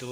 2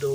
2